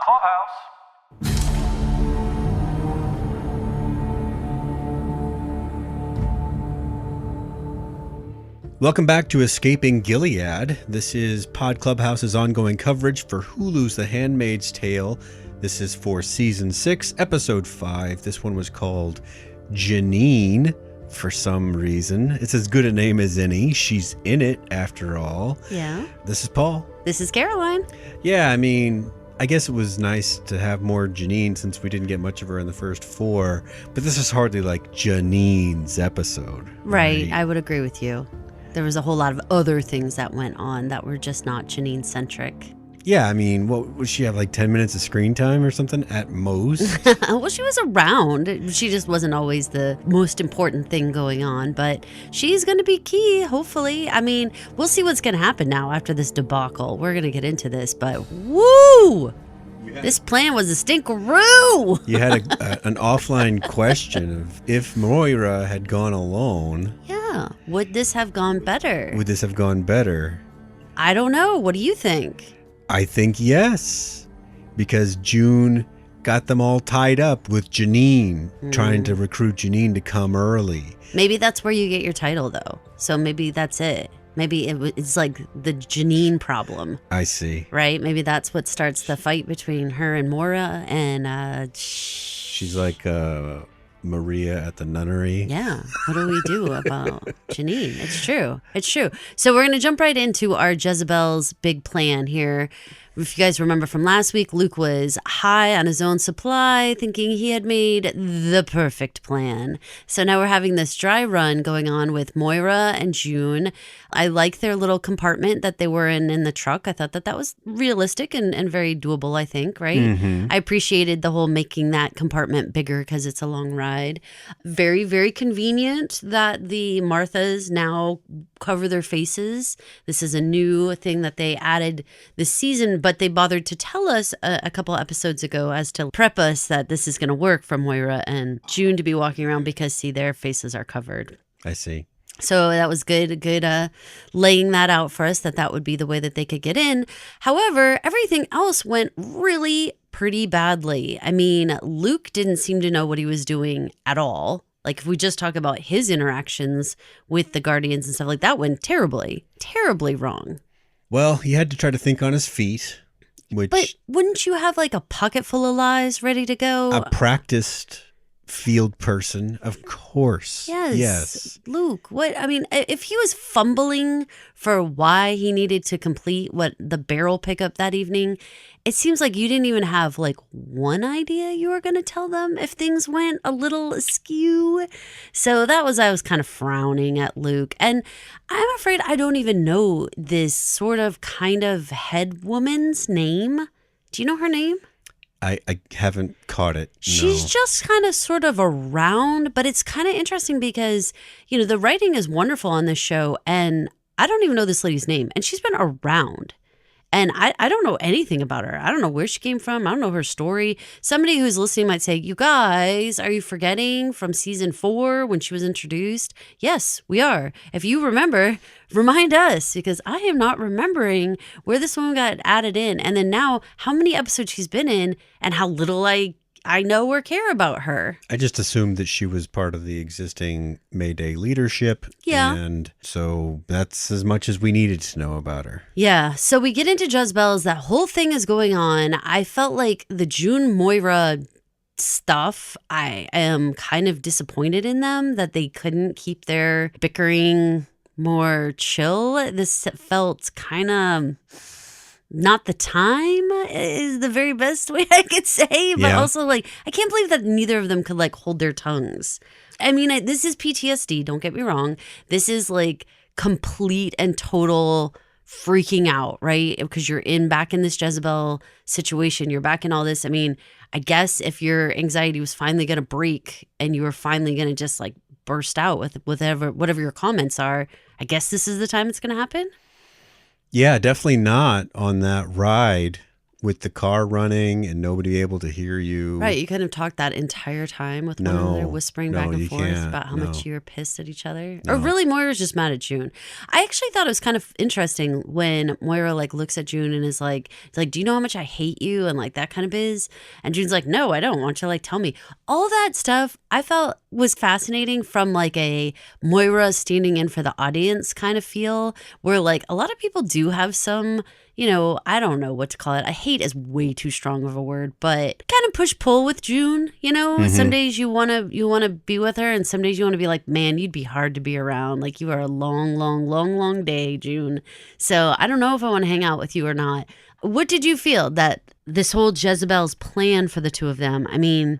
Clubhouse. Welcome back to Escaping Gilead. This is Pod Clubhouse's ongoing coverage for Hulu's The Handmaid's Tale. This is for Season 6, Episode 5. This one was called Janine for some reason. It's as good a name as any. She's in it, after all. Yeah. This is Paul. This is Caroline. Yeah, I mean, I guess it was nice to have more Janine since we didn't get much of her in the first 4. But this is hardly like Janine's episode. Right. I would agree with you. There was a whole lot of other things that went on that were just not Janine-centric. Yeah, I mean, what would she have, like 10 minutes of screen time or something at most? Well, she was around. She just wasn't always the most important thing going on, but she's going to be key, hopefully. I mean, we'll see what's going to happen now after this debacle. We're going to get into this, but woo! This plan was a stinkeroo! You had an offline question of if Moira had gone alone. Yeah. Would this have gone better? Would this have gone better? I don't know. What do you think? I think yes. Because June got them all tied up with Janine, trying to recruit Janine to come early. Maybe that's where you get your title, though. So maybe that's it. Maybe it's like the Janine problem. I see. Right? Maybe that's what starts the fight between her and Moira. And she's like Maria at the nunnery. Yeah. What do we do about Janine? It's true. It's true. So we're going to jump right into our Jezebels big plan here. If you guys remember from last week, Luke was high on his own supply, thinking he had made the perfect plan. So now we're having this dry run going on with Moira and June. I like their little compartment that they were in the truck. I thought that was realistic and very doable, I think, right? Mm-hmm. I appreciated the whole making that compartment bigger because it's a long ride. Very, very convenient that the Marthas now cover their faces. This is a new thing that they added this season, but they bothered to tell us a couple episodes ago as to prep us that this is going to work for Moira and June to be walking around because, see, their faces are covered. I see. So that was good laying that out for us, that would be the way that they could get in. However, everything else went really pretty badly. I mean, Luke didn't seem to know what he was doing at all. Like, if we just talk about his interactions with the Guardians and stuff, like that went terribly, terribly wrong. Well, he had to try to think on his feet, which... But wouldn't you have like a pocket full of lies ready to go? A practiced field person, of course. Yes. Luke, what? I mean, if he was fumbling for why he needed to complete what the barrel pickup that evening, it seems like you didn't even have like one idea you were going to tell them if things went a little askew. So I was kind of frowning at Luke. And I'm afraid I don't even know this sort of kind of head woman's name. Do you know her name? I haven't caught it. She's no. just kind of sort of around, but it's kind of interesting because, you know, the writing is wonderful on this show, and I don't even know this lady's name, and she's been around. And I don't know anything about her. I don't know where she came from. I don't know her story. Somebody who's listening might say, you guys, are you forgetting from season 4 when she was introduced? Yes, we are. If you remember, remind us, because I am not remembering where this woman got added in. And then now how many episodes she's been in and how little I know or care about her. I just assumed that she was part of the existing Mayday leadership. Yeah. And so that's as much as we needed to know about her. Yeah. So we get into Jezebels. That whole thing is going on. I felt like the June Moira stuff, I am kind of disappointed in them that they couldn't keep their bickering more chill. This felt kind of... not the time is the very best way I could say, but also like, I can't believe that neither of them could like hold their tongues. I mean, this is PTSD. Don't get me wrong. This is like complete and total freaking out, right? Because you're back in this Jezebel situation. You're back in all this. I mean, I guess if your anxiety was finally going to break and you were finally going to just like burst out with whatever your comments are, I guess this is the time it's going to happen. Yeah, definitely not on that ride with the car running and nobody able to hear you. Right. You kind of talked that entire time with one another, whispering back and forth about how much you were pissed at each other. Or really, Moira's just mad at June. I actually thought it was kind of interesting when Moira like looks at June and is like, do you know how much I hate you? And like that kind of biz. And June's like, no, I don't. Why don't you like tell me? All that stuff I felt was fascinating from like a Moira standing in for the audience kind of feel, where like a lot of people do have some, you know, I don't know what to call it. I hate is way too strong of a word, but kind of push-pull with June, you know? Some days you want to be with her, and some days you want to be like, man, you'd be hard to be around. Like, you are a long, long, long, long day, June. So I don't know if I want to hang out with you or not. What did you feel that this whole Jezebels plan for the two of them? I mean,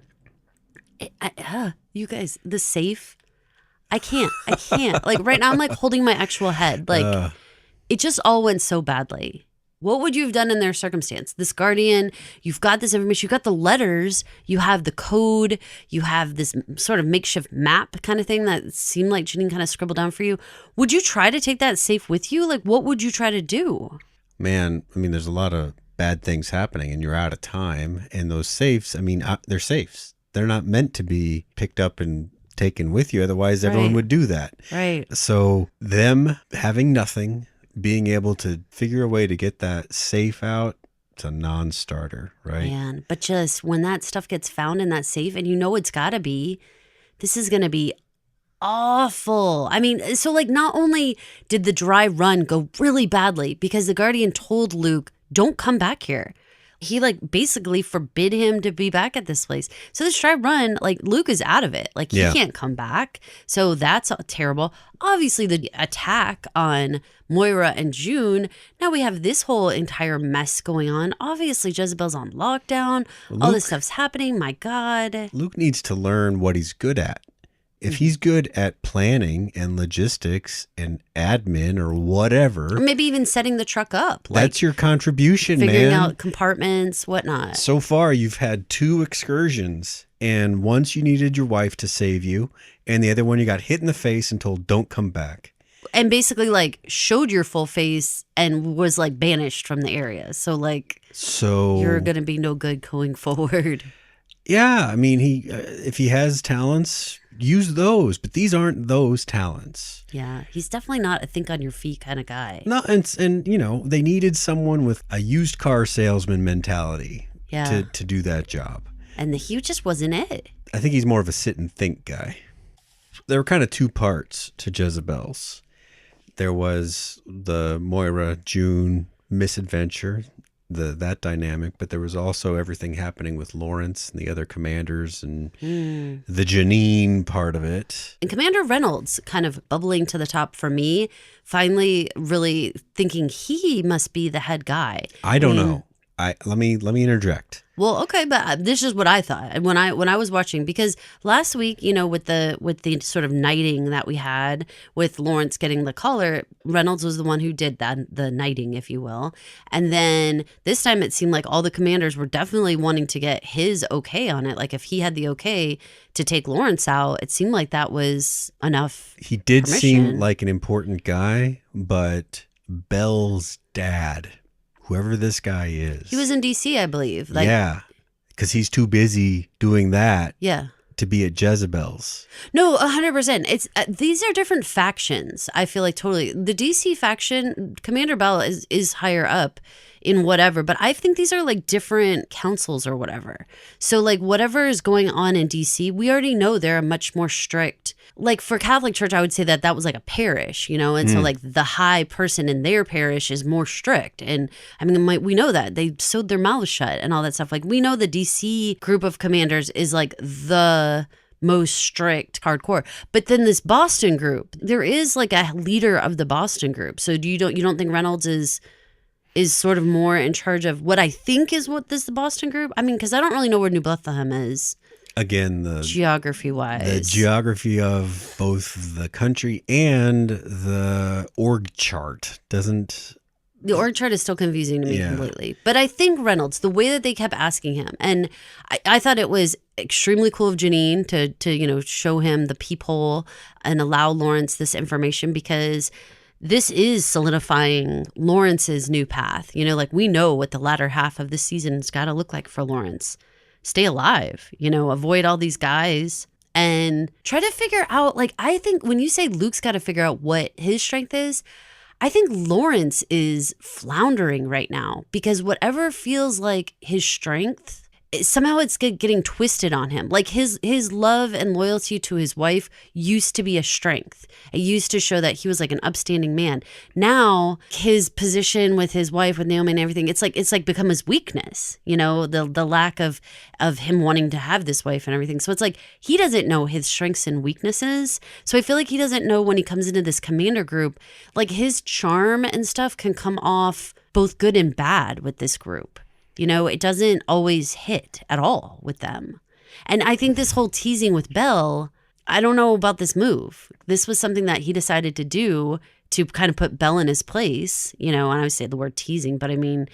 you guys, the safe, I can't. Like, right now I'm like holding my actual head. Like, it just all went so badly. What would you have done in their circumstance? This guardian, you've got this information, you've got the letters, you have the code, you have this sort of makeshift map kind of thing that seemed like Janine kind of scribbled down for you. Would you try to take that safe with you? Like, what would you try to do? Man, I mean, there's a lot of bad things happening and you're out of time. And those safes, I mean, they're safes. They're not meant to be picked up and taken with you. Otherwise, everyone would do that. Right. So them having nothing, being able to figure a way to get that safe out, it's a non-starter, right? Man, but just when that stuff gets found in that safe, and you know it's got to be, this is going to be awful. I mean, so like not only did the dry run go really badly because the Guardian told Luke, don't come back here. He like basically forbid him to be back at this place. So this dry run, like Luke is out of it. Like he can't come back. So that's terrible. Obviously the attack on Moira and June. Now we have this whole entire mess going on. Obviously Jezebel's on lockdown. All this stuff's happening. My God. Luke needs to learn what he's good at. If he's good at planning and logistics and admin or whatever. Or maybe even setting the truck up. That's your contribution, figuring man. out compartments, whatnot. So far, you've had 2 excursions. And once you needed your wife to save you. And the other one you got hit in the face and told, don't come back. And basically like showed your full face and was like banished from the area. So like, you're going to be no good going forward. Yeah. I mean, if he has talents, use those, but these aren't those talents. Yeah, he's definitely not a think on your feet kind of guy. No, and you know, they needed someone with a used car salesman mentality to do that job. And he just wasn't it. I think he's more of a sit and think guy. There were kind of 2 parts to Jezebels. There was the Moira June misadventure, that dynamic, but there was also everything happening with Lawrence and the other commanders and the Janine part of it. And Commander Reynolds kind of bubbling to the top for me, finally really thinking he must be the head guy. I don't know. Let me interject. Well, okay, but this is what I thought. And when I was watching, because last week, you know, with the sort of knighting that we had with Lawrence getting the collar, Reynolds was the one who did the knighting, if you will. And then this time it seemed like all the commanders were definitely wanting to get his okay on it. Like if he had the okay to take Lawrence out, it seemed like that was enough. He did permission. Seem like an important guy, but Belle's dad, whoever this guy is. He was in D.C., I believe. Yeah, because he's too busy doing that. Yeah. To be at Jezebels. No, 100%. It's these are different factions. I feel like totally. The DC faction, Commander Bell is higher up in whatever, but I think these are like different councils or whatever. So like whatever is going on in DC, we already know they're a much more strict. Like for Catholic Church, I would say that was like a parish, you know, and so like the high person in their parish is more strict. And I mean, we know that they sewed their mouths shut and all that stuff. Like we know the DC group of commanders is like the most strict hardcore, but then this Boston group, there is like a leader of the Boston group. So you don't think Reynolds is sort of more in charge of what I think is the Boston group? I mean, because I don't really know where New Bethlehem is. Again, the geography-wise. The geography of both the country and the org chart doesn't... The org chart is still confusing to me completely. But I think Reynolds, the way that they kept asking him, and I thought it was extremely cool of Janine to show him the peephole and allow Lawrence this information, because this is solidifying Lawrence's new path. You know, like we know what the latter half of this season's got to look like for Lawrence. Stay alive, you know, avoid all these guys and try to figure out, like, I think when you say Luke's got to figure out what his strength is, I think Lawrence is floundering right now because whatever feels like his strength, somehow it's getting twisted on him. Like his love and loyalty to his wife used to be a strength. It used to show that he was like an upstanding man. Now his position with his wife, with Naomi and everything, it's like become his weakness, you know, the lack of him wanting to have this wife and everything. So it's like he doesn't know his strengths and weaknesses. So I feel like he doesn't know when he comes into this commander group, like his charm and stuff can come off both good and bad with this group. You know, it doesn't always hit at all with them. And I think this whole teasing with Belle, I don't know about this move. This was something that he decided to do to kind of put Belle in his place, you know, and I would say the word teasing, but I mean,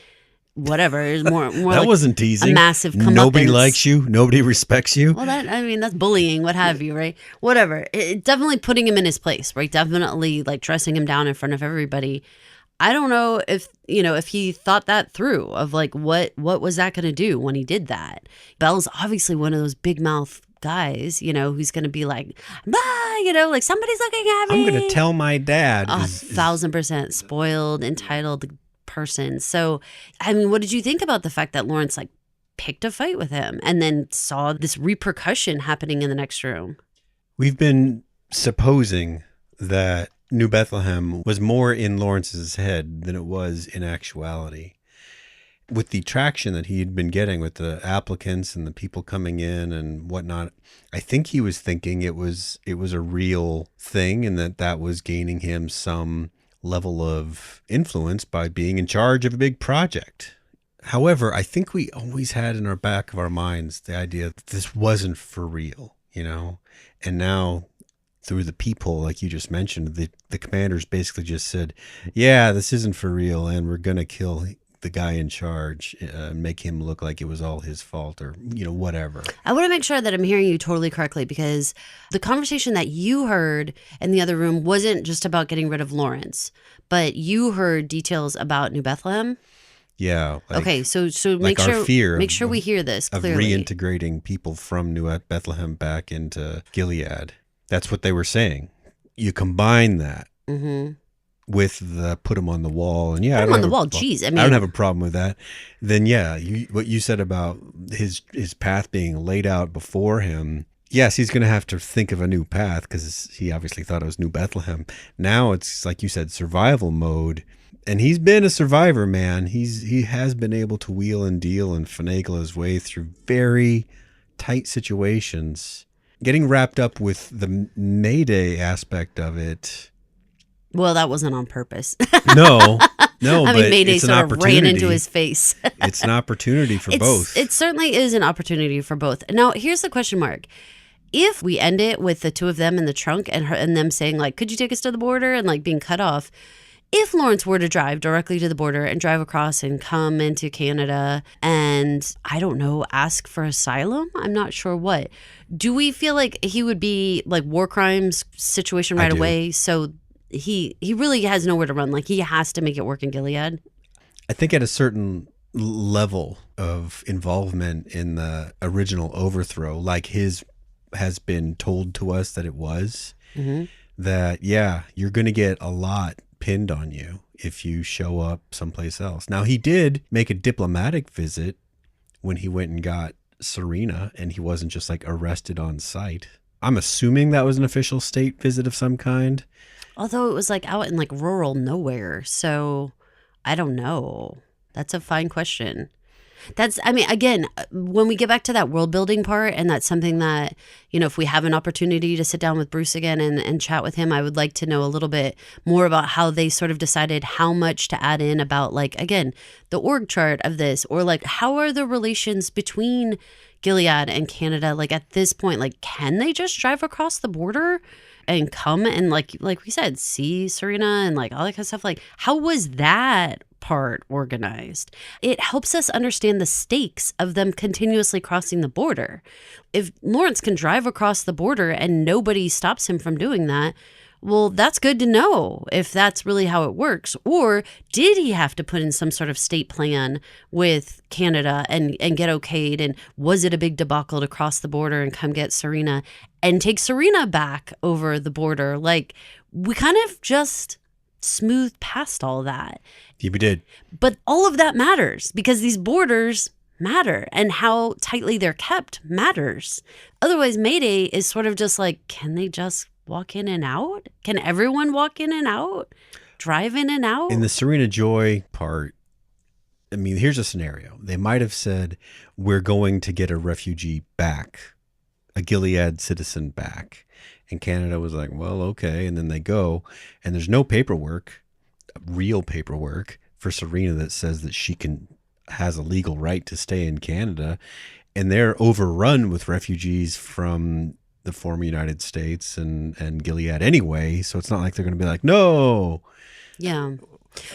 whatever. It's more that like wasn't teasing. A massive comeuppance. Nobody likes you. Nobody respects you. Well, that's bullying, what have you, right? Whatever. It definitely putting him in his place, right? Definitely like dressing him down in front of everybody. I don't know if he thought that through of like, what was that going to do when he did that? Belle's obviously one of those big mouth guys, you know, who's going to be like, bah, you know, like somebody's looking at me. I'm going to tell my dad. 1,000% spoiled, entitled person. So, I mean, what did you think about the fact that Lawrence like picked a fight with him and then saw this repercussion happening in the next room? We've been supposing that New Bethlehem was more in Lawrence's head than it was in actuality. With the traction that he had been getting with the applicants and the people coming in and whatnot, I think he was thinking it was a real thing and that was gaining him some level of influence by being in charge of a big project. However, I think we always had in our back of our minds the idea that this wasn't for real, you know, and now through the peephole, like you just mentioned, the commanders basically just said, yeah, this isn't for real, and we're going to kill the guy in charge and make him look like it was all his fault or, you know, whatever. I want to make sure that I'm hearing you totally correctly because the conversation that you heard in the other room wasn't just about getting rid of Lawrence, but you heard details about New Bethlehem. Yeah. Okay, so like make sure we hear this clearly. Of reintegrating people from New Bethlehem back into Gilead. That's what they were saying. You combine that with the put them on the wall, and put them on the wall. Geez, I don't have a problem with that. Then yeah, what you said about his path being laid out before him. Yes, he's going to have to think of a new path because he obviously thought it was New Bethlehem. Now it's like you said, survival mode, and he's been a survivor, man. He has been able to wheel and deal and finagle his way through very tight situations. Getting wrapped up with the Mayday aspect of it. Well, that wasn't on purpose. No, I mean, but Mayday it's sort of ran into his face. It's an opportunity for both. It certainly is an opportunity for both. Now, here's the question mark. If we end it with the two of them in the trunk and them saying, like, could you take us to the border and, like, being cut off, if Lawrence were to drive directly to the border and drive across and come into Canada and, I don't know, ask for asylum, I'm not sure what. Do we feel like he would be like war crimes situation right away? So he really has nowhere to run. Like he has to make it work in Gilead. I think at a certain level of involvement in the original overthrow, like his has been told to us that it was, that, yeah, you're going to get a lot pinned on you if you show up someplace else. Now, he did make a diplomatic visit when he went and got Serena, and he wasn't just like arrested on site. I'm assuming that was an official state visit of some kind. Although it was like out in like rural nowhere. So I don't know. That's a fine question. I mean, again, when we get back to that world building part, and that's something that, you know, if we have an opportunity to sit down with Bruce again and chat with him, I would like to know a little bit more about how they sort of decided how much to add in about, like, again, the org chart of this, or like, how are the relations between Gilead and Canada? Like at this point, like, can they just drive across the border and come and like we said, see Serena and like all that kind of stuff? Like, how was that part organized? It helps us understand the stakes of them continuously crossing the border. If Lawrence can drive across the border and nobody stops him from doing that, Well, that's good to know if that's really how it works. Or did he have to put in some sort of state plan with Canada and get okayed? And was it a big debacle to cross the border and come get Serena and take Serena back over the border? Like, we kind of just smoothed past all that. Yeah, we did. But all of that matters because these borders matter and how tightly they're kept matters. Otherwise, Mayday is sort of just like, can they just walk in and out? Can everyone walk in and out? Drive in and out? In the Serena Joy part, I mean, here's a scenario. They might have said, we're going to get a refugee back, a Gilead citizen back. And Canada was like, well, okay. And then they go, and there's no paperwork, real paperwork for Serena that says that she has a legal right to stay in Canada. And they're overrun with refugees from the former United States and Gilead anyway. So it's not like they're going to be like, no. Yeah.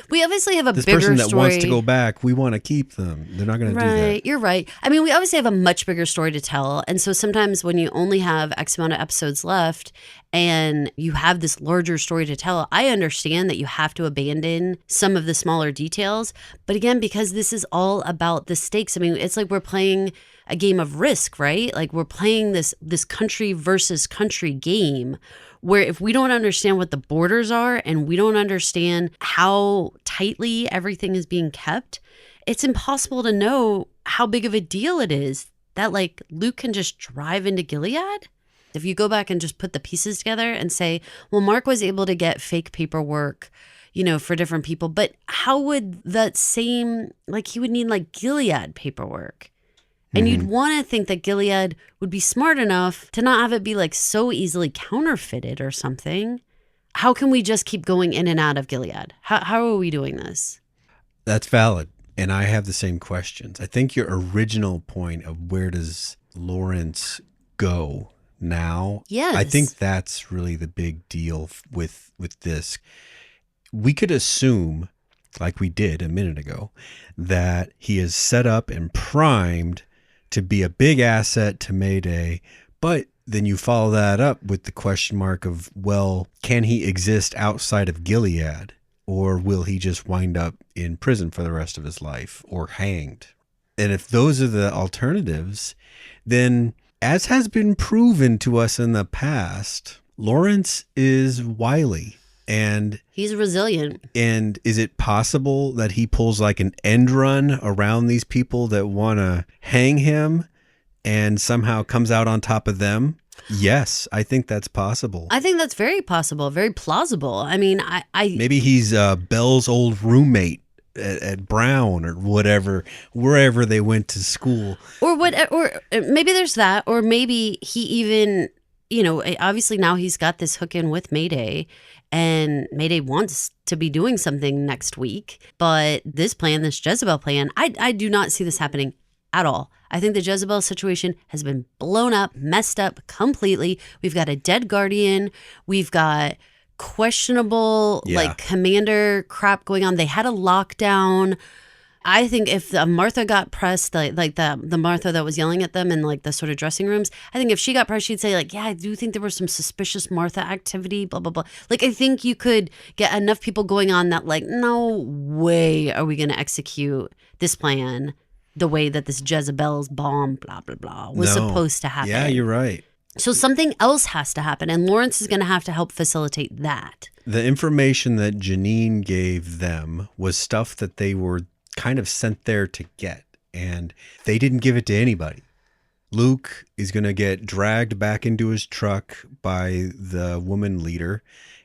We obviously have a this bigger person that story. wants to go back, we want to keep them. They're not going to do that. Right, you're right. I mean, we obviously have a much bigger story to tell. And so sometimes when you only have X amount of episodes left and you have this larger story to tell, I understand that you have to abandon some of the smaller details. But again, because this is all about the stakes, I mean, it's like we're playing a game of Risk, right? Like we're playing this country versus country game where if we don't understand what the borders are and we don't understand how tightly everything is being kept, it's impossible to know how big of a deal it is that like Luke can just drive into Gilead. If you go back and just put the pieces together and say, well, Mark was able to get fake paperwork, you know, for different people, but how would that same, like he would need like Gilead paperwork. And you'd want to think that Gilead would be smart enough to not have it be like so easily counterfeited or something. How can we just keep going in and out of Gilead? How are we doing this? That's valid. And I have the same questions. I think your original point of where does Lawrence go now? Yes. I think that's really the big deal with this. We could assume, like we did a minute ago, that he is set up and primed to be a big asset to Mayday, but then you follow that up with the question mark of, well, can he exist outside of Gilead, or will he just wind up in prison for the rest of his life or hanged? And if those are the alternatives, then as has been proven to us in the past, Lawrence is wily. And he's resilient. And is it possible that he pulls like an end run around these people that want to hang him and somehow comes out on top of them? Yes, I think that's possible. I think that's very possible, very plausible. I mean, I maybe he's Belle's old roommate at Brown or whatever, wherever they went to school. Or maybe there's that, or maybe he even, you know, obviously now he's got this hook in with Mayday. And Mayday wants to be doing something next week. But this plan, this Jezebel plan, I do not see this happening at all. I think the Jezebel situation has been blown up, messed up completely. We've got a dead guardian. We've got questionable, like, commander crap going on. They had a lockdown. I think if Martha got pressed, like the Martha that was yelling at them in like the sort of dressing rooms, I think if she got pressed, she'd say like, yeah, I do think there was some suspicious Martha activity, blah, blah, blah. Like, I think you could get enough people going on that like, no way are we going to execute this plan the way that this Jezebel's bomb, blah, blah, blah, was supposed to happen. Yeah, you're right. So something else has to happen, and Lawrence is going to have to help facilitate that. The information that Janine gave them was stuff that they were kind of sent there to get, and they didn't give it to anybody. Luke is going to get dragged back into his truck by the woman leader,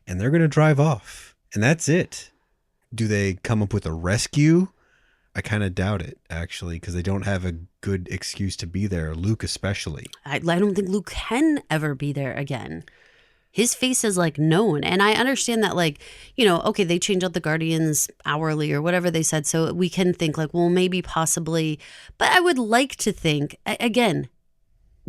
and they're going to drive off, and that's it. Do they come up with a rescue? I kind of doubt it, actually, because they don't have a good excuse to be there, Luke especially. I don't think Luke can ever be there again. His face is like known. And I understand that, like, you know, okay, they change out the Guardians hourly or whatever they said. So we can think like, well, maybe possibly. But I would like to think, again,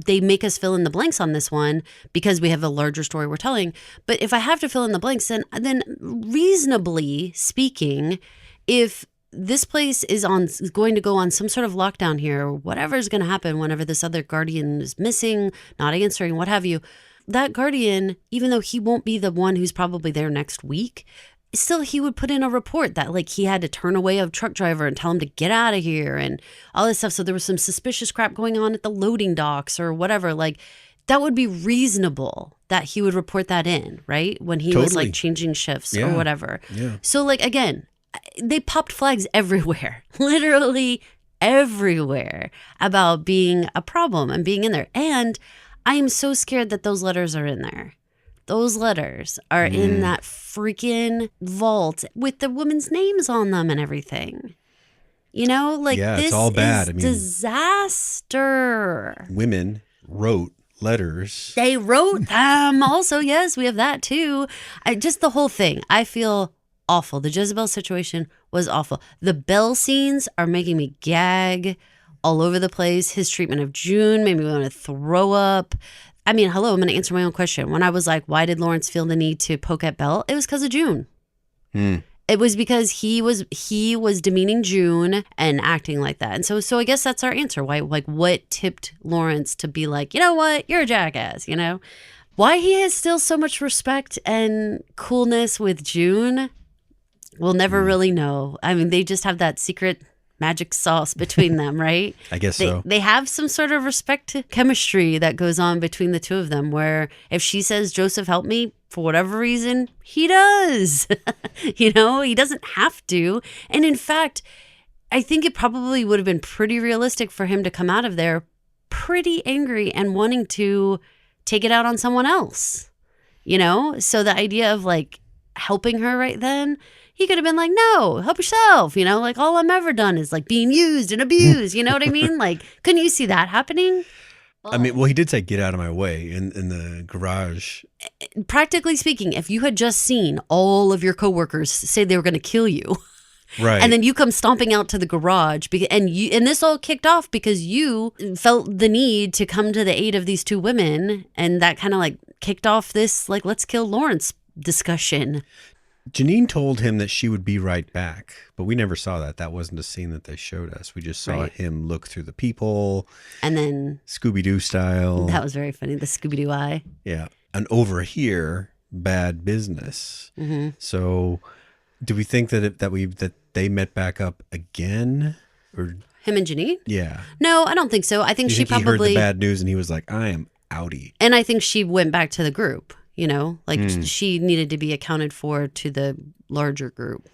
they make us fill in the blanks on this one because we have a larger story we're telling. But if I have to fill in the blanks, then reasonably speaking, if this place is going to go on some sort of lockdown here, or whatever is going to happen whenever this other Guardian is missing, not answering, what have you, that guardian, even though he won't be the one who's probably there next week, still he would put in a report that like he had to turn away a truck driver and tell him to get out of here and all this stuff. So there was some suspicious crap going on at the loading docks or whatever. Like that would be reasonable that he would report that in, right? When he was like changing shifts or whatever. Yeah. So like, again, they popped flags everywhere, literally everywhere, about being a problem and being in there. And I am so scared that those letters are in there. Those letters are in that freaking vault with the women's names on them and everything. You know, like this it's all bad. is disaster. Women wrote letters. They wrote them. Also, yes, we have that too. Just the whole thing. I feel awful. The Jezebel situation was awful. The Bell scenes are making me gag all over the place. His treatment of June made me want to throw up. I mean, hello, I'm going to answer my own question. When I was like, why did Lawrence feel the need to poke at Bell? It was because of June. It was because he was demeaning June and acting like that. And so I guess that's our answer. Why, like, what tipped Lawrence to be like, you know what, you're a jackass, you know? Why he has still so much respect and coolness with June, we'll never really know. I mean, they just have that secret magic sauce between them, right? I guess so. They have some sort of respect chemistry that goes on between the two of them, where if she says, Joseph, help me, for whatever reason, he does. You know, he doesn't have to. And in fact, I think it probably would have been pretty realistic for him to come out of there pretty angry and wanting to take it out on someone else, you know? So the idea of like helping her right then, he could have been like, no, help yourself. You know, like all I'm ever done is like being used and abused. You know what I mean? Like, couldn't you see that happening? I mean, well, he did say, get out of my way in the garage. Practically speaking, if you had just seen all of your coworkers say they were going to kill you. Right. And then you come stomping out to the garage and this all kicked off because you felt the need to come to the aid of these two women. And that kind of like kicked off this, like, let's kill Lawrence discussion. Janine told him that she would be right back, but we never saw that. That wasn't a scene that they showed us. We just saw him look through the people. And then Scooby-Doo style. That was very funny. The Scooby-Doo eye. Yeah. And over here, bad business. Mm-hmm. So do we think that that they met back up again? Or him and Janine? Yeah. No, I don't think so. I think she probably he heard the bad news and he was like, I am outie. And I think she went back to the group. You know, like she needed to be accounted for to the larger group.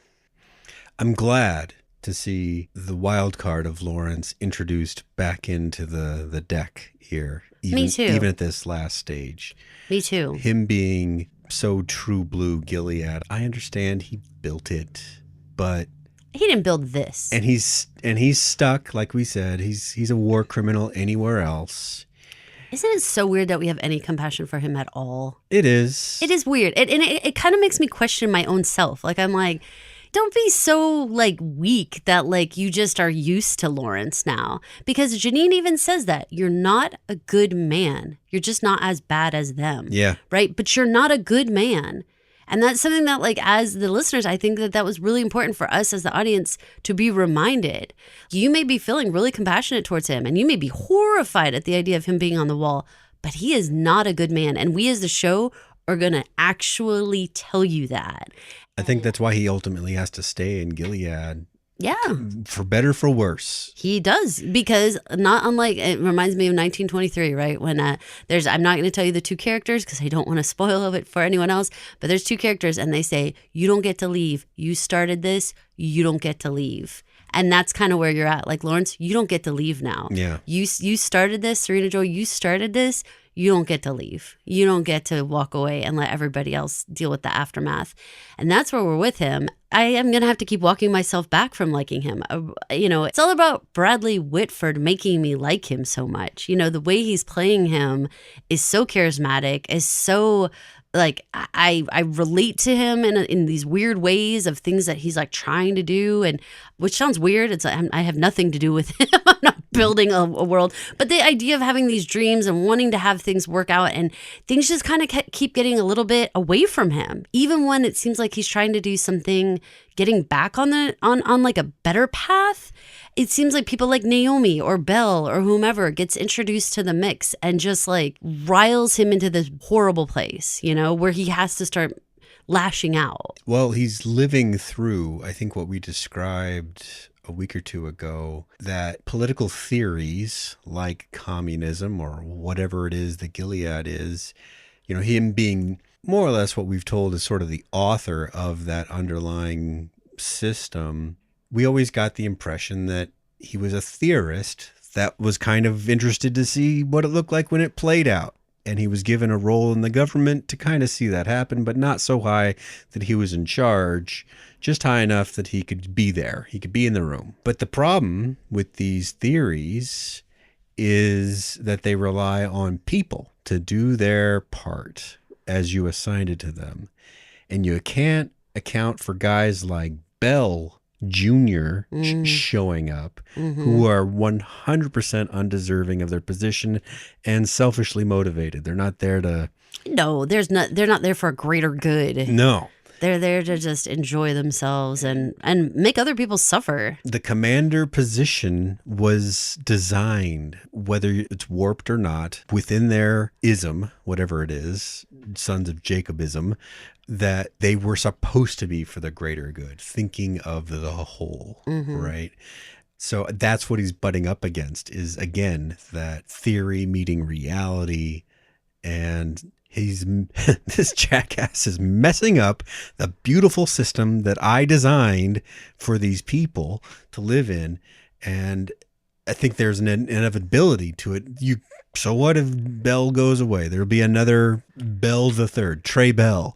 I'm glad to see the wild card of Lawrence introduced back into the deck here. Me too. Even at this last stage. Me too. Him being so true blue Gilead. I understand he built it, but he didn't build this. And he's stuck, like we said. He's a war criminal anywhere else. Isn't it so weird that we have any compassion for him at all? It is. It is weird. It kind of makes me question my own self. Like, I'm like, don't be so like weak that like you just are used to Lawrence now. Because Janine even says that you're not a good man. You're just not as bad as them. Yeah. Right. But you're not a good man. And that's something that, like, as the listeners, I think that was really important for us as the audience to be reminded. You may be feeling really compassionate towards him, and you may be horrified at the idea of him being on the wall, but he is not a good man. And we as the show are going to actually tell you that. I think that's why he ultimately has to stay in Gilead. Yeah. For better, for worse. He does, because not unlike, it reminds me of 1923, right? When I'm not going to tell you the two characters because I don't want to spoil it for anyone else, but there's two characters and they say, you don't get to leave. You started this, you don't get to leave. And that's kind of where you're at. Like, Lawrence, you don't get to leave now. Yeah. You started this, Serena Joy, you started this. You don't get to leave. You don't get to walk away and let everybody else deal with the aftermath. And that's where we're with him. I am going to have to keep walking myself back from liking him. You know, it's all about Bradley Whitford making me like him so much. You know, the way he's playing him is so charismatic, is so... like I relate to him in these weird ways of things that he's like trying to do, and which sounds weird. It's like I have nothing to do with him. I'm not building a world, but the idea of having these dreams and wanting to have things work out, and things just kind of keep getting a little bit away from him, even when it seems like he's trying to do something, getting back on like a better path. it seems like people like Naomi or Belle or whomever gets introduced to the mix and just like riles him into this horrible place, you know, where he has to start lashing out. Well, he's living through, I think, what we described a week or two ago, that political theories like communism or whatever it is that Gilead is, you know, him being more or less what we've told is sort of the author of that underlying system. We always got the impression that he was a theorist that was kind of interested to see what it looked like when it played out. And he was given a role in the government to kind of see that happen, but not so high that he was in charge, just high enough that he could be there. He could be in the room. But the problem with these theories is that they rely on people to do their part as you assigned it to them. And you can't account for guys like Bell Jr. Showing up, who are 100% undeserving of their position and selfishly motivated. They're not there to... No, they're not there for a greater good. No. They're there to just enjoy themselves and make other people suffer. The commander position was designed, whether it's warped or not, within their ism, whatever it is, Sons of Jacobism, that they were supposed to be for the greater good, thinking of the whole, right? So that's what he's butting up against is, again, that theory meeting reality. And this jackass is messing up the beautiful system that I designed for these people to live in. And I think there's an inevitability to it. So what if Bell goes away? There'll be another Bell the Third, Trey Bell,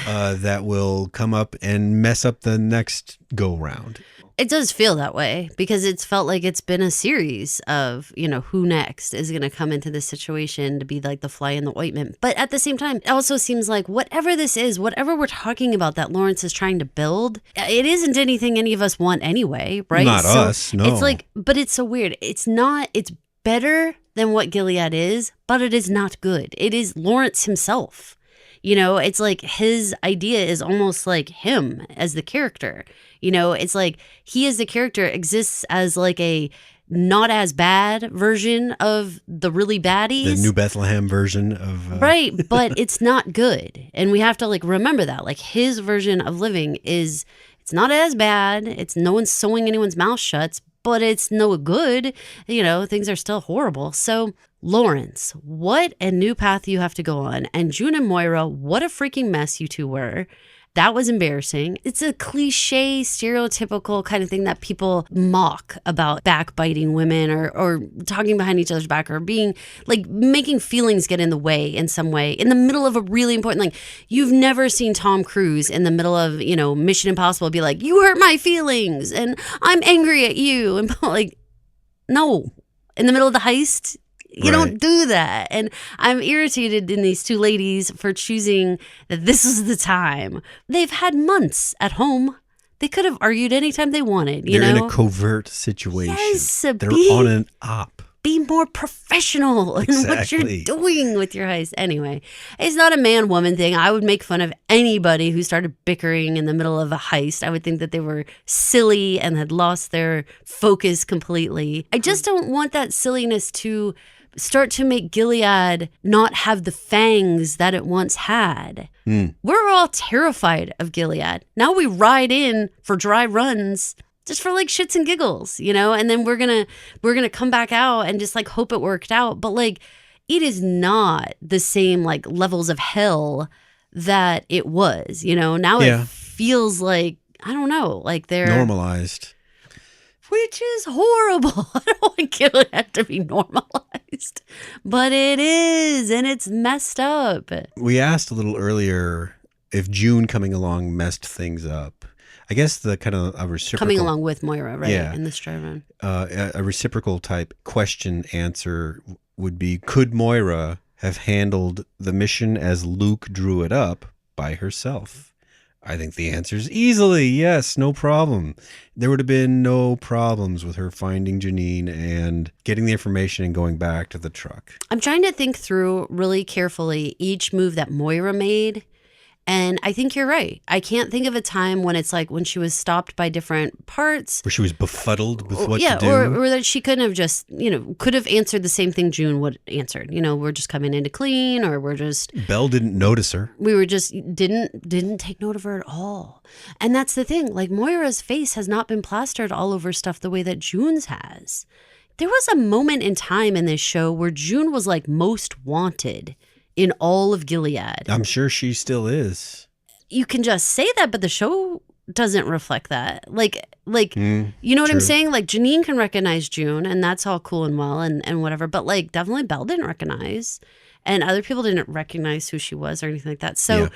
that will come up and mess up the next go round. It does feel that way because it's felt like it's been a series of, you know, who next is going to come into this situation to be like the fly in the ointment. But at the same time, it also seems like whatever this is, whatever we're talking about that Lawrence is trying to build, it isn't anything any of us want anyway, right? Not us, no. It's like, but it's so weird. It's better than what Gilead is, but it is not good. It is Lawrence himself. You know, it's like his idea is almost like him as the character. You know, it's like he as the character exists as like a not as bad version of the really baddies. The New Bethlehem version of... Right, but it's not good. And we have to like remember that. Like his version of living is, it's not as bad. It's no one's sewing anyone's mouth shut, but it's no good. You know, things are still horrible. So Lawrence, what a new path you have to go on. And June and Moira, what a freaking mess you two were. That was embarrassing. It's a cliche, stereotypical kind of thing that people mock about backbiting women or talking behind each other's back or being like making feelings get in the way in some way in the middle of a really important thing. You've never seen Tom Cruise in the middle of, you know, Mission Impossible be like, you hurt my feelings and I'm angry at you. And like, no, in the middle of the heist, you don't do that. And I'm irritated in these two ladies for choosing that this is the time. They've had months at home. They could have argued anytime they wanted. They're in a covert situation. Yes, they're on an op. Be more professional in what you're doing with your heist. Anyway, it's not a man-woman thing. I would make fun of anybody who started bickering in the middle of a heist. I would think that they were silly and had lost their focus completely. I just don't want that silliness to start to make Gilead not have the fangs that it once had. We're all terrified of Gilead. Now we ride in for dry runs just for like shits and giggles, you know, and then we're gonna come back out and just like hope it worked out. But like it is not the same like levels of hell that it was, you know. Now it feels like, I don't know, like they're normalized. Which is horrible. I don't want Gilead to be normalized, but it is, and it's messed up. We asked a little earlier if June coming along messed things up. I guess the kind of a reciprocal... Coming along with Moira, right? Yeah. In this dry run. A reciprocal type question answer would be, could Moira have handled the mission as Luke drew it up by herself? I think the answer is easily yes, no problem. There would have been no problems with her finding Janine and getting the information and going back to the truck. I'm trying to think through really carefully each move that Moira made And I think you're right. I can't think of a time when it's like when she was stopped by different parts. Where she was befuddled with what Yeah, to do. or that she couldn't have just, could have answered the same thing June would answered. We're just coming in to clean, or we're just... Belle didn't notice her. We were just, didn't take note of her at all. And that's the thing. Like, Moira's face has not been plastered all over stuff the way that June's has. There was a moment in time in this show where June was like most wanted in all of Gilead. I'm sure she still is. You can just say that, but the show doesn't reflect that. You know what true. I'm saying? Like, Janine can recognize June, and that's all cool and well and whatever. But like, definitely Belle didn't recognize, and other people didn't recognize who she was or anything like that. So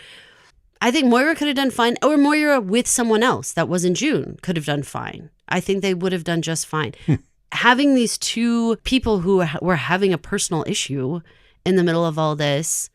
I think Moira could have done fine, or Moira with someone else that wasn't June could have done fine. I think they would have done just fine. Having these two people who were having a personal issue in the middle of all this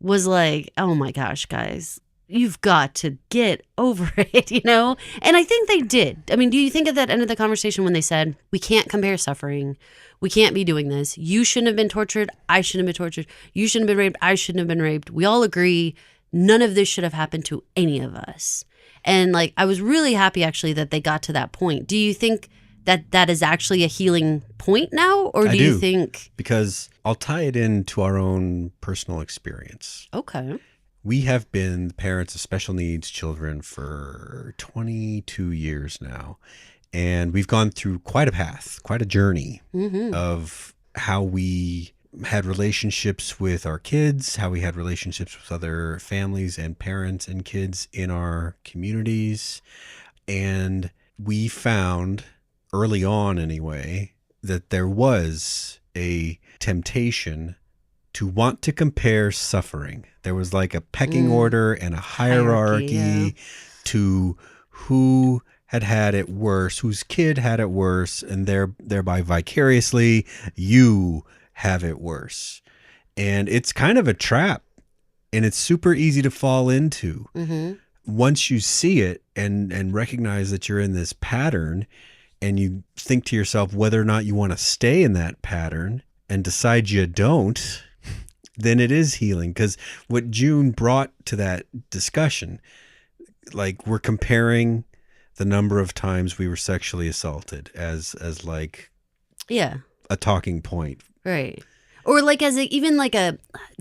was like, oh my gosh, guys, you've got to get over it, And I think they did. I mean, do you think at that end of the conversation when they said, we can't compare suffering, we can't be doing this, you shouldn't have been tortured, I shouldn't have been tortured, you shouldn't have been raped, I shouldn't have been raped, we all agree none of this should have happened to any of us. And like, I was really happy actually that they got to that point. Do you think that is actually a healing point now? Or do you think... Because I'll tie it into our own personal experience. Okay. We have been parents of special needs children for 22 years now. And we've gone through quite a path, quite a journey of how we had relationships with our kids, how we had relationships with other families and parents and kids in our communities. And we found... early on anyway, that there was a temptation to want to compare suffering. There was like a pecking order and a hierarchy to who had it worse, whose kid had it worse, and thereby vicariously you have it worse. And it's kind of a trap, and it's super easy to fall into. Once you see it and recognize that you're in this pattern, and you think to yourself whether or not you want to stay in that pattern and decide you don't, then it is healing. Because what June brought to that discussion, like, we're comparing the number of times we were sexually assaulted as like a talking point. Right. Or like even like a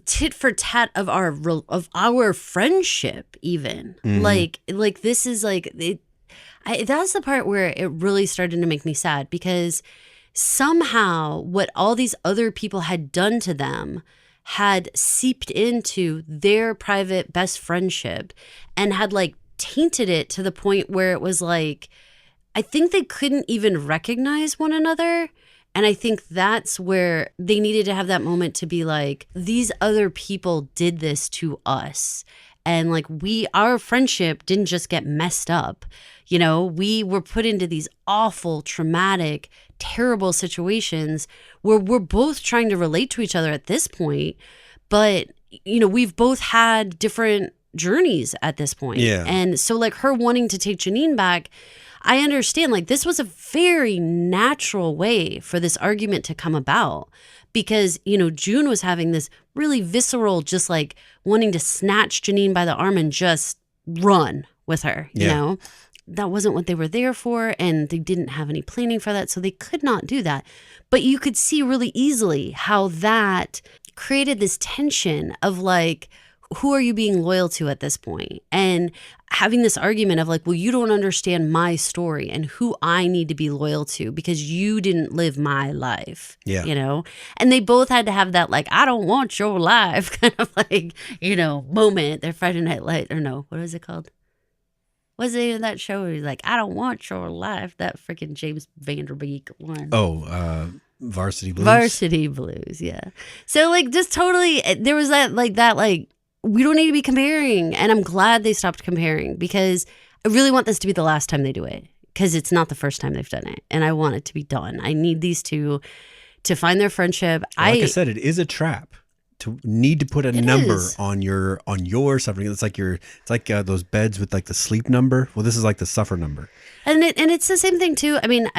tit for tat of our friendship even. Like this is like it. That's the part where it really started to make me sad, because somehow what all these other people had done to them had seeped into their private best friendship and had like tainted it to the point where it was like, I think they couldn't even recognize one another. And I think that's where they needed to have that moment to be like, these other people did this to us. And like our friendship didn't just get messed up. We were put into these awful, traumatic, terrible situations where we're both trying to relate to each other at this point. But, we've both had different journeys at this point. Yeah. And so like her wanting to take Janine back, I understand, like, this was a very natural way for this argument to come about. Because, June was having this really visceral, just like wanting to snatch Janine by the arm and just run with her, you know? That wasn't what they were there for, and they didn't have any planning for that, so they could not do that. But you could see really easily how that created this tension of like, who are you being loyal to at this point? And having this argument of like, well, you don't understand my story and who I need to be loyal to because you didn't live my life, And they both had to have that like, I don't want your life kind of like, moment. Their Friday Night Light, or no, what is it called? What's the name of that show? He's like, I don't want your life. That freaking James Vanderbeek one. Oh, Varsity Blues. Varsity Blues, yeah. So like, just totally, there was that we don't need to be comparing. And I'm glad they stopped comparing, because I really want this to be the last time they do it, because it's not the first time they've done it. And I want it to be done. I need these two to find their friendship. Like I said, it is a trap. to need to put a It number is. on your suffering. It's like those beds with like the sleep number. Well, this is like the suffer number. And it's the same thing too. I mean,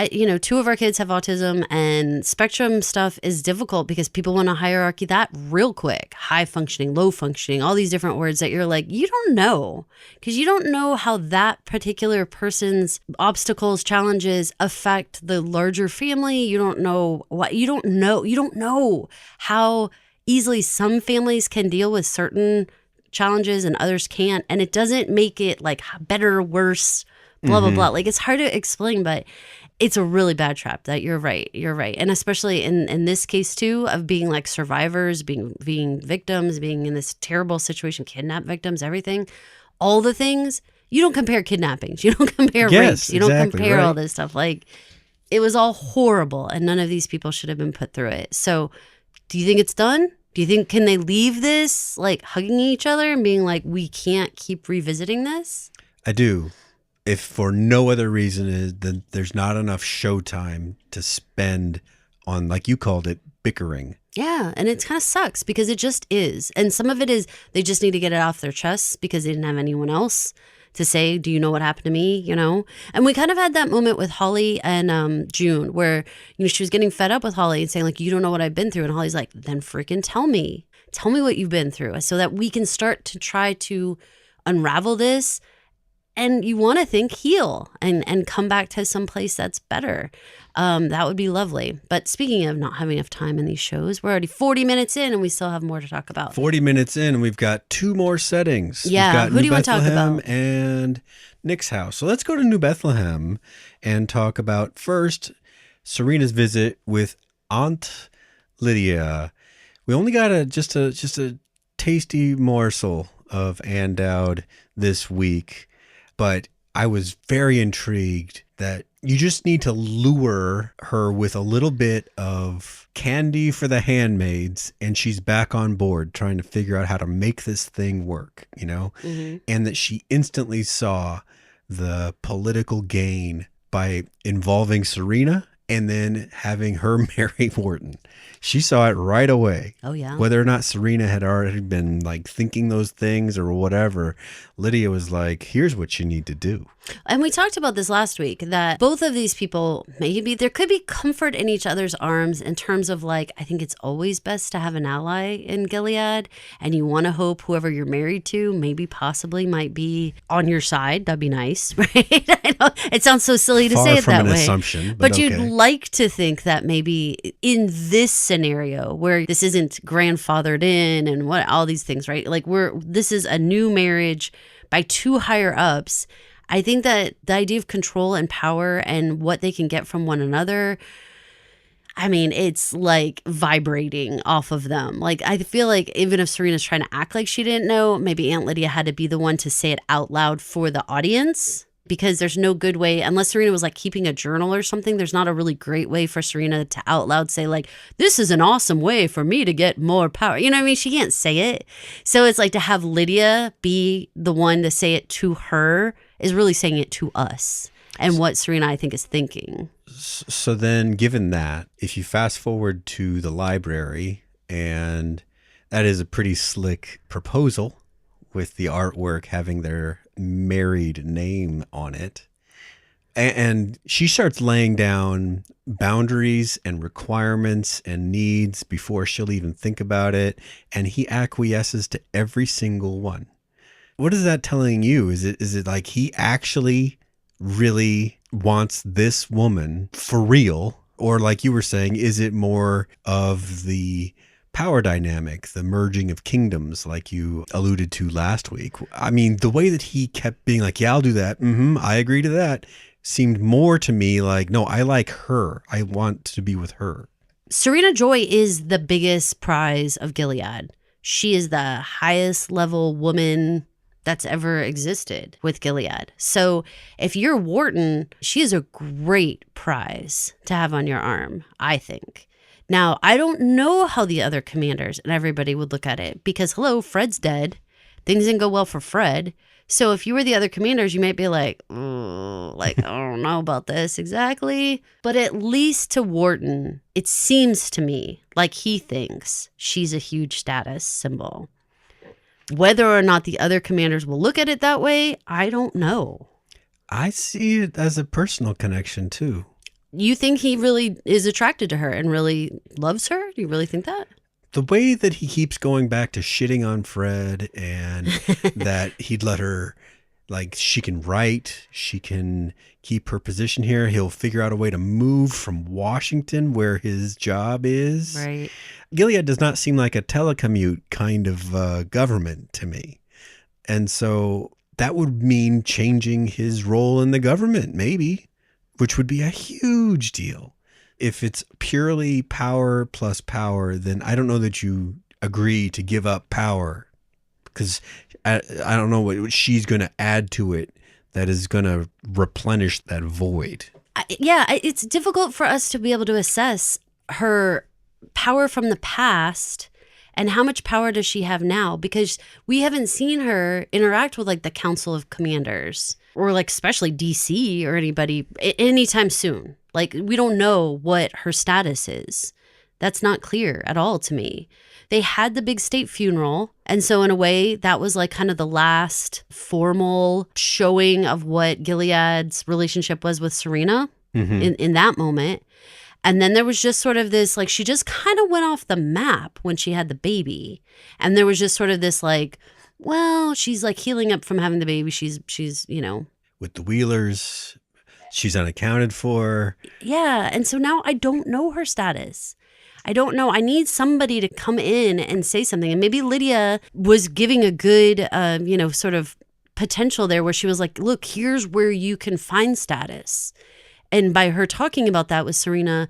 two of our kids have autism, and spectrum stuff is difficult because people want to hierarchy that real quick. High functioning, low functioning, all these different words that you're like, you don't know, because you don't know how that particular person's obstacles, challenges affect the larger family. You don't know you don't know how easily some families can deal with certain challenges and others can't. And it doesn't make it like better, worse, blah, blah, blah. Like, it's hard to explain, but it's a really bad trap. That you're right. And especially in this case too, of being like survivors, being victims, being in this terrible situation, kidnap victims, everything, all the things. You don't compare kidnappings. You don't compare rapes. You don't compare all this stuff. Like, it was all horrible, and none of these people should have been put through it. So do you think it's done? Do you think, can they leave this like hugging each other and being like, we can't keep revisiting this? I do. If for no other reason is that there's not enough showtime to spend on, like you called it, bickering. Yeah, and it kind of sucks because it just is. And some of it is they just need to get it off their chests because they didn't have anyone else to say, do you know what happened to me? And we kind of had that moment with Holly and June where, she was getting fed up with Holly and saying like, you don't know what I've been through. And Holly's like, then freaking tell me what you've been through so that we can start to try to unravel this. And you want to think heal and come back to some place that's better. That would be lovely. But speaking of not having enough time in these shows, we're already 40 minutes in and we still have more to talk about. 40 minutes in and we've got 2 more settings. Yeah, we've got who do you want to talk about? And Nick's house. So let's go to New Bethlehem and talk about first Serena's visit with Aunt Lydia. We only got just a tasty morsel of Ann Dowd this week. But I was very intrigued that you just need to lure her with a little bit of candy for the handmaids, and she's back on board trying to figure out how to make this thing work, and that she instantly saw the political gain by involving Serena and then having her marry Wharton. She saw it right away. Oh, yeah. Whether or not Serena had already been like thinking those things or whatever, Lydia was like, here's what you need to do. And we talked about this last week, that both of these people, maybe there could be comfort in each other's arms in terms of like, I think it's always best to have an ally in Gilead. And you want to hope whoever you're married to maybe possibly might be on your side. That'd be nice, right? I know it sounds so silly to say it that way. Assumption, but okay. You'd like to think that maybe in this scenario where this isn't grandfathered in and what all these things, right? Like this is a new marriage by 2 higher ups. I think that the idea of control and power and what they can get from one another, I mean, it's like vibrating off of them. Like, I feel like even if Serena's trying to act like she didn't know, maybe Aunt Lydia had to be the one to say it out loud for the audience, because there's no good way, unless Serena was like keeping a journal or something, there's not a really great way for Serena to out loud say like, this is an awesome way for me to get more power. You know what I mean? She can't say it. So it's like to have Lydia be the one to say it to her is really saying it to us and what Serena, I think, is thinking. So then given that, if you fast forward to the library, and that is a pretty slick proposal with the artwork having their married name on it. And she starts laying down boundaries and requirements and needs before she'll even think about it. And he acquiesces to every single one. What is that telling you? Is it like he actually really wants this woman for real? Or like you were saying, is it more of the power dynamic, the merging of kingdoms like you alluded to last week? I mean, the way that he kept being like, yeah, I'll do that. I agree to that. Seemed more to me like, no, I like her. I want to be with her. Serena Joy is the biggest prize of Gilead. She is the highest level woman that's ever existed with Gilead. So if you're Wharton, she is a great prize to have on your arm, I think. Now, I don't know how the other commanders and everybody would look at it because, hello, Fred's dead. Things didn't go well for Fred. So if you were the other commanders, you might be like, oh, like, I don't know about this exactly. But at least to Wharton, it seems to me like he thinks she's a huge status symbol. Whether or not the other commanders will look at it that way, I don't know. I see it as a personal connection too. You think he really is attracted to her and really loves her? Do you really think that? The way that he keeps going back to shitting on Fred and that he'd let her, like, she can write, she can keep her position here. He'll figure out a way to move from Washington where his job is. Right. Gilead does not seem like a telecommute kind of government to me. And so that would mean changing his role in the government, maybe, which would be a huge deal. If it's purely power plus power, then I don't know that you agree to give up power, because I don't know what she's going to add to it that is going to replenish that void. It's difficult for us to be able to assess her power from the past and how much power does she have now, because we haven't seen her interact with like the Council of Commanders or like especially DC or anybody anytime soon. Like, we don't know what her status is. That's not clear at all to me. They had the big state funeral. And so in a way, that was like kind of the last formal showing of what Gilead's relationship was with Serena in that moment. And then there was just sort of this, like, she just kind of went off the map when she had the baby. And there was just sort of this like, well, she's like healing up from having the baby. She's, you know. With the Wheelers, she's unaccounted for. Yeah. And so now I don't know her status. I don't know. I need somebody to come in and say something. And maybe Lydia was giving a good, sort of potential there where she was like, look, here's where you can find status. And by her talking about that with Serena,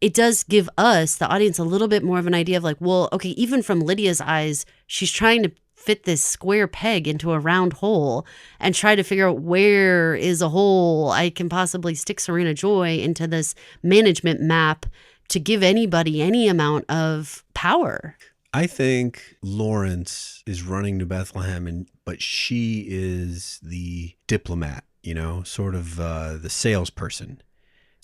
it does give us, the audience, a little bit more of an idea of like, well, okay, even from Lydia's eyes, she's trying to fit this square peg into a round hole and try to figure out where is a hole I can possibly stick Serena Joy into this management map to give anybody any amount of power. I think Lawrence is running New Bethlehem, but she is the diplomat, sort of the salesperson.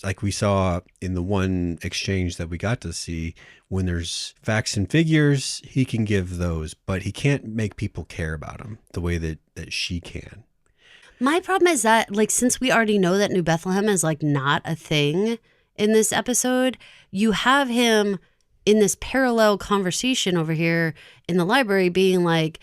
Like we saw in the one exchange that we got to see, when there's facts and figures, he can give those, but he can't make people care about him the way that she can. My problem is that, like, since we already know that New Bethlehem is like not a thing in this episode, you have him in this parallel conversation over here in the library being like,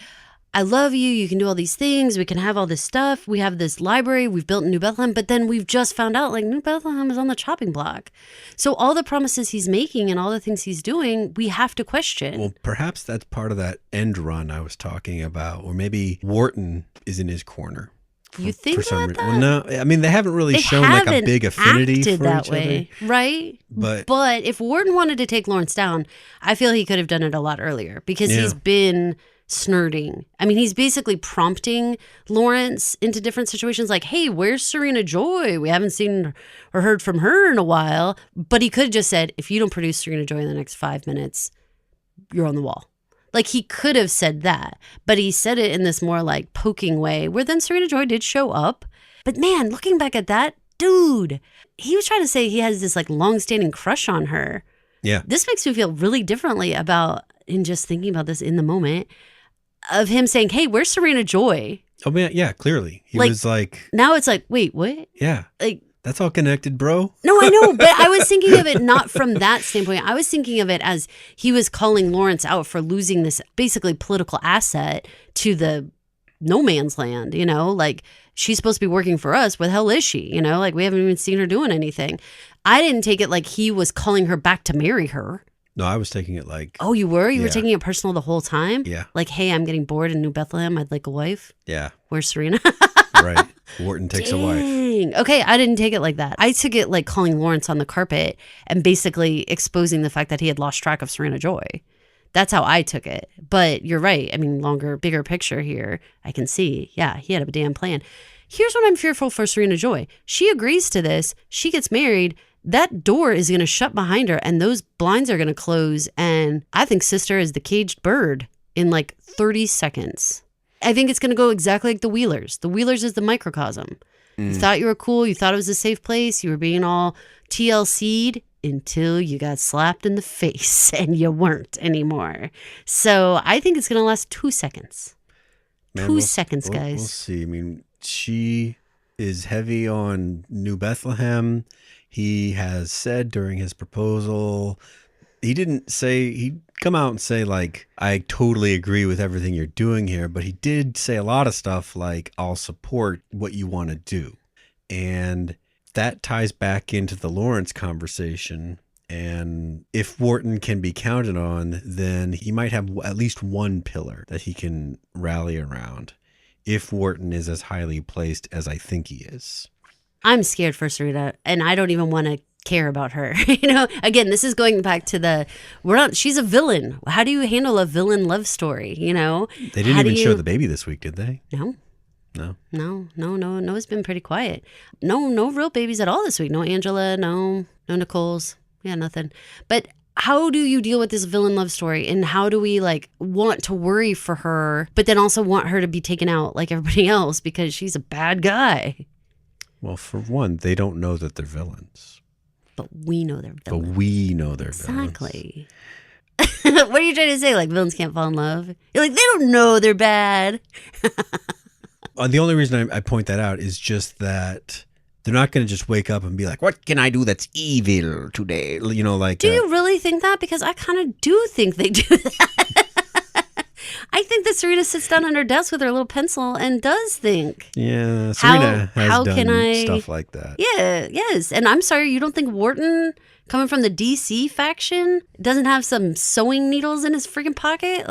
I love you. You can do all these things. We can have all this stuff. We have this library. We've built in New Bethlehem. But then we've just found out like New Bethlehem is on the chopping block. So all the promises he's making and all the things he's doing, we have to question. Well, perhaps that's part of that end run I was talking about. Or maybe Wharton is in his corner. You think about that? Well, no. I mean, they haven't really shown like a big affinity for that each way, other. right? But if Wharton wanted to take Lawrence down, I feel he could have done it a lot earlier because he's been snurting. I mean, he's basically prompting Lawrence into different situations like, hey, where's Serena Joy? We haven't seen or heard from her in a while. But he could have just said, if you don't produce Serena Joy in the next 5 minutes, you're on the wall. Like, he could have said that, but he said it in this more like poking way where then Serena Joy did show up. But man, looking back at that, dude, he was trying to say he has this like long-standing crush on her. Yeah. This makes me feel really differently about, in just thinking about this in the moment, of him saying, hey, where's Serena Joy? Oh, man, yeah, clearly. He was like... Now it's like, wait, what? Yeah. Like... That's all connected, bro. No, I know, but I was thinking of it not from that standpoint. I was thinking of it as he was calling Lawrence out for losing this basically political asset to the no man's land, like she's supposed to be working for us. Where the hell is she? Like we haven't even seen her doing anything. I didn't take it like he was calling her back to marry her. No, I was taking it like... Oh, you were? You were taking it personal the whole time? Yeah. Like, hey, I'm getting bored in New Bethlehem. I'd like a wife. Yeah. Where's Serena? Right. Wharton takes a wife. Okay, I didn't take it like that. I took it like calling Lawrence on the carpet and basically exposing the fact that he had lost track of Serena Joy. That's how I took it. But you're right. I mean, longer, bigger picture here, I can see. Yeah, he had a damn plan. Here's what I'm fearful for Serena Joy. She agrees to this. She gets married. That door is going to shut behind her and those blinds are going to close. And I think sister is the caged bird in like 30 seconds. I think it's going to go exactly like the Wheelers. The Wheelers is the microcosm. You thought you were cool. You thought it was a safe place. You were being all TLC'd until you got slapped in the face and you weren't anymore. So I think it's going to last 2 seconds. Man, 2 seconds, guys. We'll see. I mean, she is heavy on New Bethlehem. He has said during his proposal, he'd come out and say, like, I totally agree with everything you're doing here, but he did say a lot of stuff like, I'll support what you want to do. And that ties back into the Lawrence conversation. And if Wharton can be counted on, then he might have at least one pillar that he can rally around if Wharton is as highly placed as I think he is. I'm scared for Serena, and I don't even want to care about her. Again, this is going back to she's a villain. How do you handle a villain love story? They didn't even show the baby this week, did they? No. No. No, it's been pretty quiet. No real babies at all this week. No Angela, no Nicole's. Yeah, nothing. But how do you deal with this villain love story? And how do we want to worry for her, but then also want her to be taken out like everybody else because she's a bad guy? Well, for one, they don't know that they're villains. But we know they're villains. Exactly. What are you trying to say? Like villains can't fall in love? You're like, they don't know they're bad. The only reason I point that out is just that they're not going to just wake up and be like, what can I do that's evil today? Do you really think that? Because I kind of do think they do that. I think that Serena sits down on her desk with her little pencil and does think. Yeah, Serena has done stuff like that. Yeah, yes. And I'm sorry, you don't think Wharton, coming from the DC faction, doesn't have some sewing needles in his freaking pocket?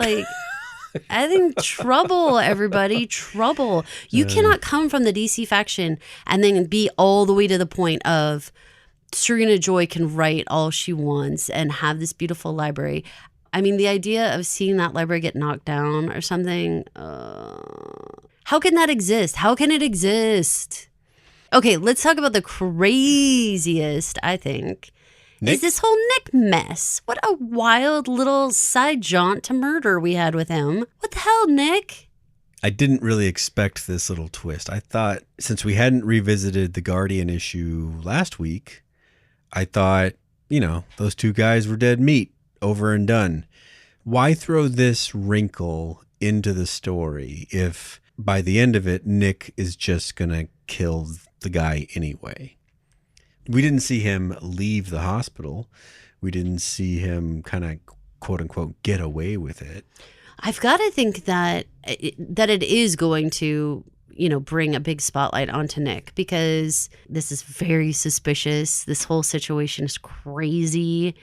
I think trouble, everybody, trouble. You cannot come from the DC faction and then be all the way to the point of Serena Joy can write all she wants and have this beautiful library. I mean, the idea of seeing that library get knocked down or something, how can that exist? How can it exist? Okay, let's talk about the craziest, I think, is this whole Nick mess. What a wild little side jaunt to murder we had with him. What the hell, Nick? I didn't really expect this little twist. I thought, since we hadn't revisited the Guardian issue last week, I thought, those two guys were dead meat. Over and done. Why throw this wrinkle into the story if by the end of it, Nick is just going to kill the guy anyway? We didn't see him leave the hospital. We didn't see him kind of, quote unquote, get away with it. I've got to think that it is going to, bring a big spotlight onto Nick, because this is very suspicious. This whole situation is crazy.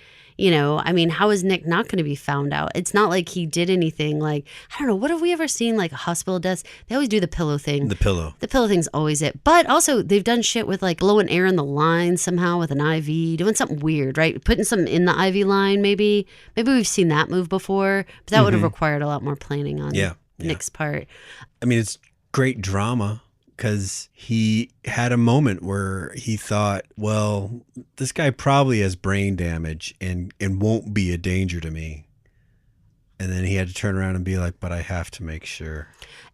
How is Nick not going to be found out? It's not like he did anything I don't know. What have we ever seen hospital deaths? They always do the pillow thing. The pillow thing's always it. But also they've done shit with blowing air in the line somehow with an IV, doing something weird, right? Putting something in the IV line maybe. Maybe we've seen that move before, but that would have required a lot more planning on Nick's part. I mean, it's great drama. Because he had a moment where he thought, well, this guy probably has brain damage and won't be a danger to me. And then he had to turn around and be like, but I have to make sure.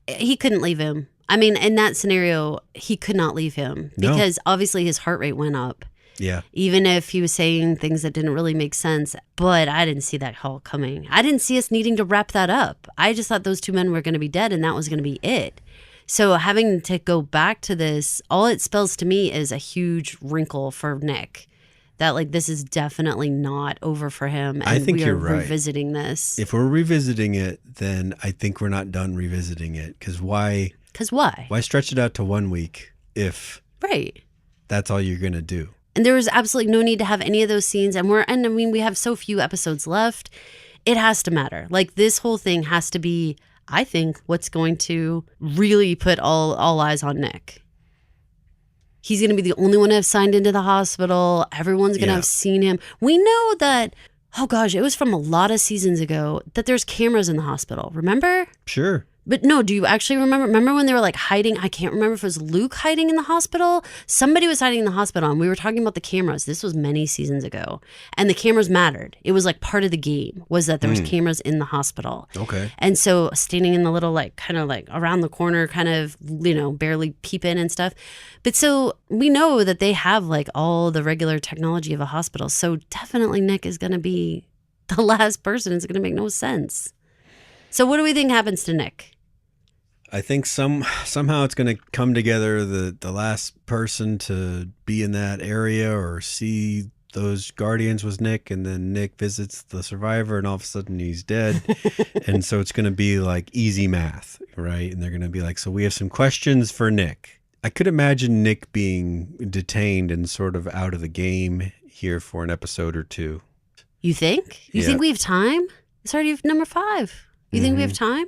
He couldn't leave him. I mean, in that scenario, he could not leave him because obviously his heart rate went up. Yeah. Even if he was saying things that didn't really make sense. But I didn't see that call coming. I didn't see us needing to wrap that up. I just thought those two men were going to be dead and that was going to be it. So having to go back to this, all it spells to me is a huge wrinkle for Nick. That this is definitely not over for him. And I think you're right. Revisiting this. If we're revisiting it, then I think we're not done revisiting it. Because why? Why stretch it out to 1 week if that's all you're going to do? And there was absolutely no need to have any of those scenes. And we have so few episodes left. It has to matter. This whole thing has to be, I think, what's going to really put all eyes on Nick. He's going to be the only one to have signed into the hospital. Everyone's going to have seen him. We know that, it was from a lot of seasons ago that there's cameras in the hospital. Remember? Sure. But no, do you actually remember? Remember when they were like hiding? I can't remember if it was Luke hiding in the hospital. Somebody was hiding in the hospital, and we were talking about the cameras. This was many seasons ago, and the cameras mattered. It was like part of the game was that there was cameras in the hospital. Okay. And so standing in the little like kind of like around the corner, kind of barely peep in and stuff. But so we know that they have like all the regular technology of a hospital. So definitely Nick is going to be the last person. It's going to make no sense. So what do we think happens to Nick? I think somehow it's going to come together, the last person to be in that area or see those guardians was Nick, and then Nick visits the survivor and all of a sudden he's dead. And so it's going to be like easy math, right? And they're going to be like, so we have some questions for Nick. I could imagine Nick being detained and sort of out of the game here for an episode or two. You think? You think we have time? It's already number 5. You think we have time?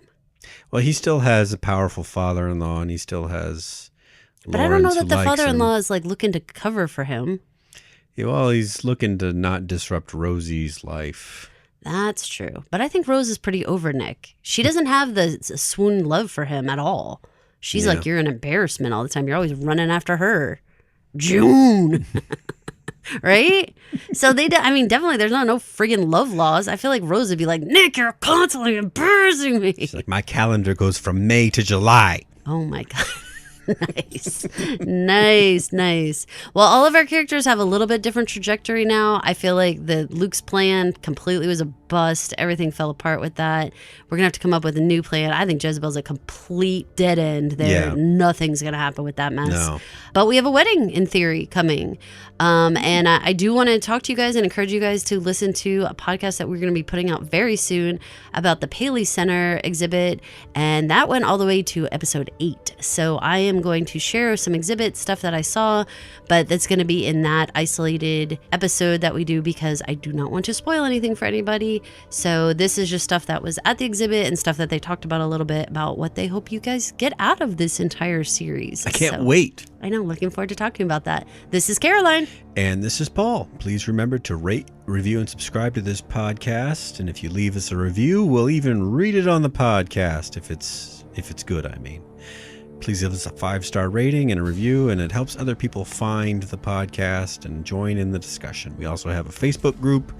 Well, he still has a powerful father-in-law, and he still has But I don't know that the father-in-law is like looking to cover for him. Yeah, well, he's looking to not disrupt Rosie's life. That's true. But I think Rose is pretty over Nick. She doesn't have the swoon love for him at all. She's like, you're an embarrassment all the time. You're always running after her. June. Right? So definitely there's no friggin' love laws. I feel like Rose would be like, Nick, you're constantly embarrassing me. She's like, my calendar goes from May to July. Oh my God. Nice. Well, all of our characters have a little bit different trajectory now. I feel like Luke's plan completely was a bust. Everything fell apart with that. We're going to have to come up with a new plan. I think Jezebel's a complete dead end there. Yeah. Nothing's going to happen with that mess. No. But we have a wedding, in theory, coming. And I do want to talk to you guys and encourage you guys to listen to a podcast that we're going to be putting out very soon about the Paley Center exhibit. And that went all the way to episode 8. So I am going to share some exhibit stuff that I saw, but that's going to be in that isolated episode that we do because I do not want to spoil anything for anybody. So this is just stuff that was at the exhibit and stuff that they talked about a little bit about what they hope you guys get out of this entire series. I can't wait. I know. Looking forward to talking about that. This is Caroline. And this is Paul. Please remember to rate, review, and subscribe to this podcast. And if you leave us a review, we'll even read it on the podcast if it's good, I mean. Please give us a 5-star rating and a review, and it helps other people find the podcast and join in the discussion. We also have a Facebook group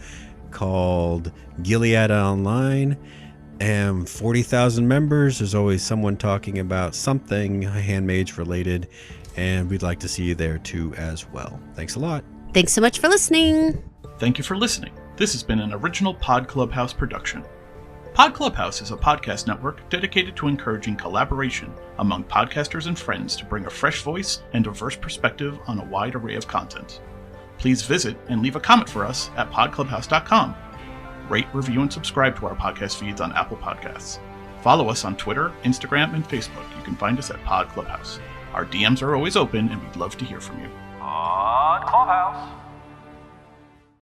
called Gilead Online, and 40,000 members. There's always someone talking about something Handmaid's related, and we'd like to see you there too as well. Thanks a lot. Thanks so much for listening. Thank you for listening. This has been an original Pod Clubhouse production. Pod Clubhouse is a podcast network dedicated to encouraging collaboration among podcasters and friends to bring a fresh voice and diverse perspective on a wide array of content. Please visit and leave a comment for us at podclubhouse.com. Rate, review, and subscribe to our podcast feeds on Apple Podcasts. Follow us on Twitter, Instagram, and Facebook. You can find us at Pod Clubhouse. Our DMs are always open, and we'd love to hear from you. Pod Clubhouse.